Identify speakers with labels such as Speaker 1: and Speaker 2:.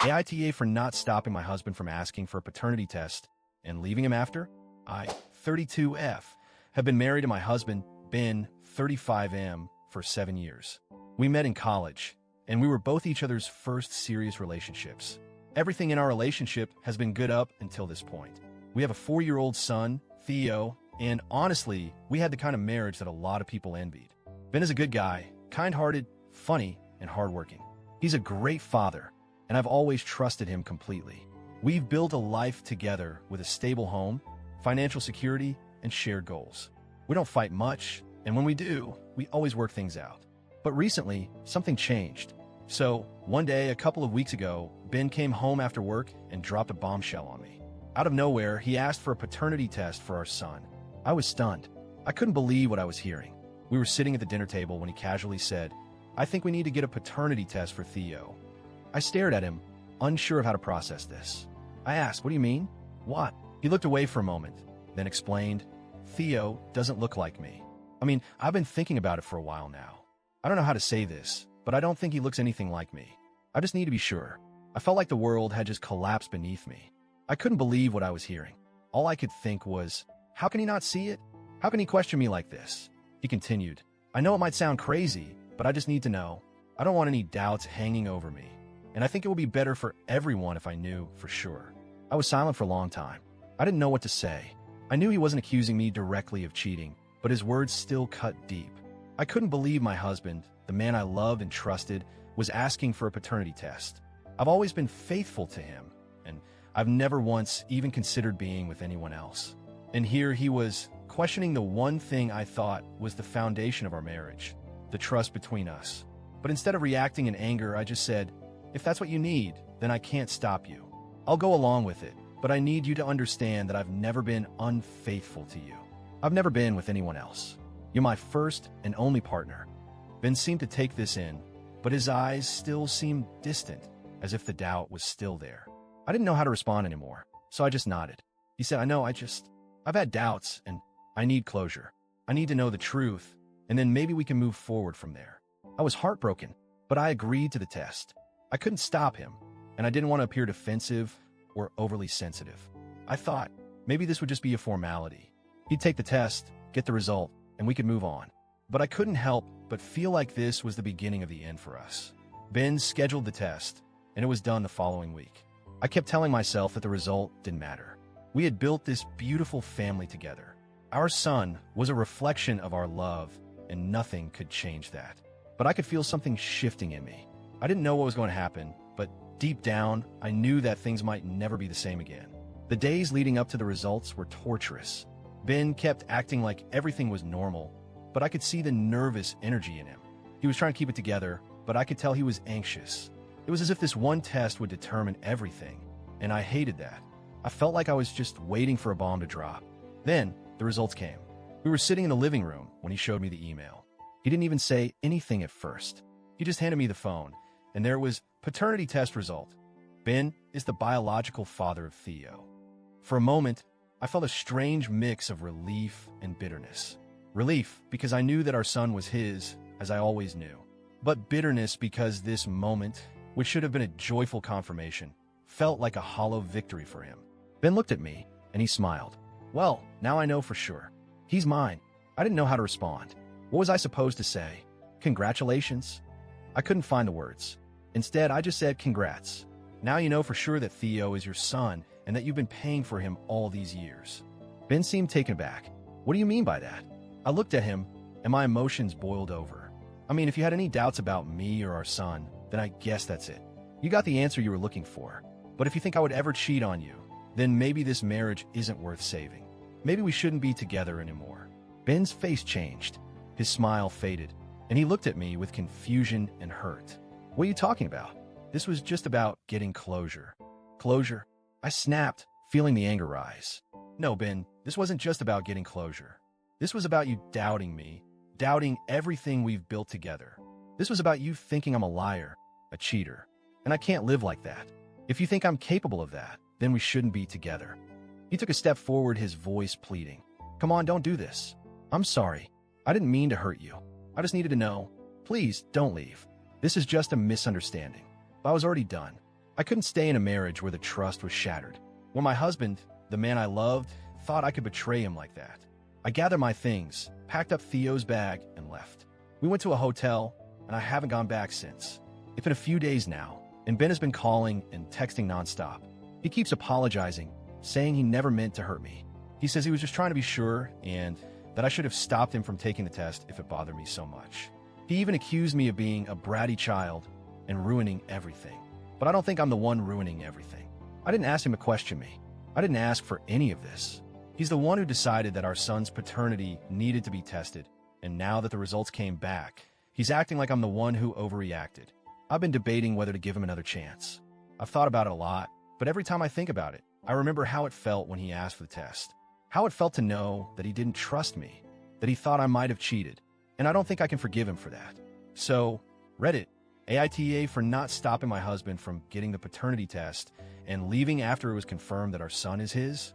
Speaker 1: AITA for not stopping my husband from asking for a paternity test and leaving him after. I, 32F, have been married to my husband, Ben, 35M, for 7 years. We met in college, and we were both each other's first serious relationships. Everything in our relationship has been good up until this point. We have a 4-year-old son, Theo, and honestly, we had the kind of marriage that a lot of people envied. Ben is a good guy, kind-hearted, funny, and hardworking. He's a great father, and I've always trusted him completely. We've built a life together with a stable home, financial security, and shared goals. We don't fight much, and when we do, we always work things out. But recently, something changed. So, one day, a couple of weeks ago, Ben came home after work and dropped a bombshell on me. Out of nowhere, he asked for a paternity test for our son. I was stunned. I couldn't believe what I was hearing. We were sitting at the dinner table when he casually said, "I think we need to get a paternity test for Theo." I stared at him, unsure of how to process this. I asked, "What do you mean?" "What?" He looked away for a moment, then explained, "Theo doesn't look like me. I've been thinking about it for a while now. I don't know how to say this, but I don't think he looks anything like me. I just need to be sure." I felt like the world had just collapsed beneath me. I couldn't believe what I was hearing. All I could think was, how can he not see it? How can he question me like this? He continued, "I know it might sound crazy, but I just need to know. I don't want any doubts hanging over me. And I think it would be better for everyone if I knew for sure." I was silent for a long time. I didn't know what to say. I knew he wasn't accusing me directly of cheating, but his words still cut deep. I couldn't believe my husband, the man I loved and trusted, was asking for a paternity test. I've always been faithful to him, and I've never once even considered being with anyone else. And here he was, questioning the one thing I thought was the foundation of our marriage, the trust between us. But instead of reacting in anger, I just said, "If that's what you need, then I can't stop you. I'll go along with it, but I need you to understand that I've never been unfaithful to you. I've never been with anyone else. You're my first and only partner." Ben seemed to take this in, but his eyes still seemed distant, as if the doubt was still there. I didn't know how to respond anymore, so I just nodded. He said, I've had doubts, and I need closure. I need to know the truth, and then maybe we can move forward from there." I was heartbroken, but I agreed to the test. I couldn't stop him, and I didn't want to appear defensive or overly sensitive. I thought maybe this would just be a formality. He'd take the test, get the result, and we could move on. But I couldn't help but feel like this was the beginning of the end for us. Ben scheduled the test, and it was done the following week. I kept telling myself that the result didn't matter. We had built this beautiful family together. Our son was a reflection of our love, and nothing could change that. But I could feel something shifting in me. I didn't know what was going to happen, but deep down, I knew that things might never be the same again. The days leading up to the results were torturous. Ben kept acting like everything was normal, but I could see the nervous energy in him. He was trying to keep it together, but I could tell he was anxious. It was as if this one test would determine everything, and I hated that. I felt like I was just waiting for a bomb to drop. Then, the results came. We were sitting in the living room when he showed me the email. He didn't even say anything at first. He just handed me the phone, and there was paternity test result. Ben is the biological father of Theo. For a moment, I felt a strange mix of relief and bitterness. Relief because I knew that our son was his, as I always knew. But bitterness because this moment, which should have been a joyful confirmation, felt like a hollow victory for him. Ben looked at me, and he smiled. "Well, now I know for sure. He's mine." I didn't know how to respond. What was I supposed to say? Congratulations? I couldn't find the words. Instead, I just said, "Congrats. Now you know for sure that Theo is your son and that you've been paying for him all these years." Ben seemed taken aback. "What do you mean by that?" I looked at him, and my emotions boiled over. If you had any doubts about me or our son, then I guess that's it. You got the answer you were looking for. But if you think I would ever cheat on you, then maybe this marriage isn't worth saving. Maybe we shouldn't be together anymore. Ben's face changed. His smile faded, and he looked at me with confusion and hurt. "What are you talking about?" This was just about getting closure. Closure? I snapped, feeling the anger rise. "No, Ben, this wasn't just about getting closure. This was about you doubting me, doubting everything we've built together. This was about you thinking I'm a liar, a cheater, and I can't live like that. If you think I'm capable of that, then we shouldn't be together." He took a step forward, his voice pleading. "Come on, don't do this. I'm sorry. I didn't mean to hurt you. I just needed to know. Please, don't leave. This is just a misunderstanding." But I was already done. I couldn't stay in a marriage where the trust was shattered. When my husband, the man I loved, thought I could betray him like that. I gathered my things, packed up Theo's bag, and left. We went to a hotel, and I haven't gone back since. It's been a few days now, and Ben has been calling and texting nonstop. He keeps apologizing, saying he never meant to hurt me. He says he was just trying to be sure and that I should have stopped him from taking the test if it bothered me so much. He even accused me of being a bratty child and ruining everything. But I don't think I'm the one ruining everything. I didn't ask him to question me. I didn't ask for any of this. He's the one who decided that our son's paternity needed to be tested, and now that the results came back, he's acting like I'm the one who overreacted. I've been debating whether to give him another chance. I've thought about it a lot, but every time I think about it, I remember how it felt when he asked for the test. How it felt to know that he didn't trust me, that he thought I might have cheated, and I don't think I can forgive him for that. So, Reddit, AITA for not stopping my husband from getting the paternity test and leaving after it was confirmed that our son is his?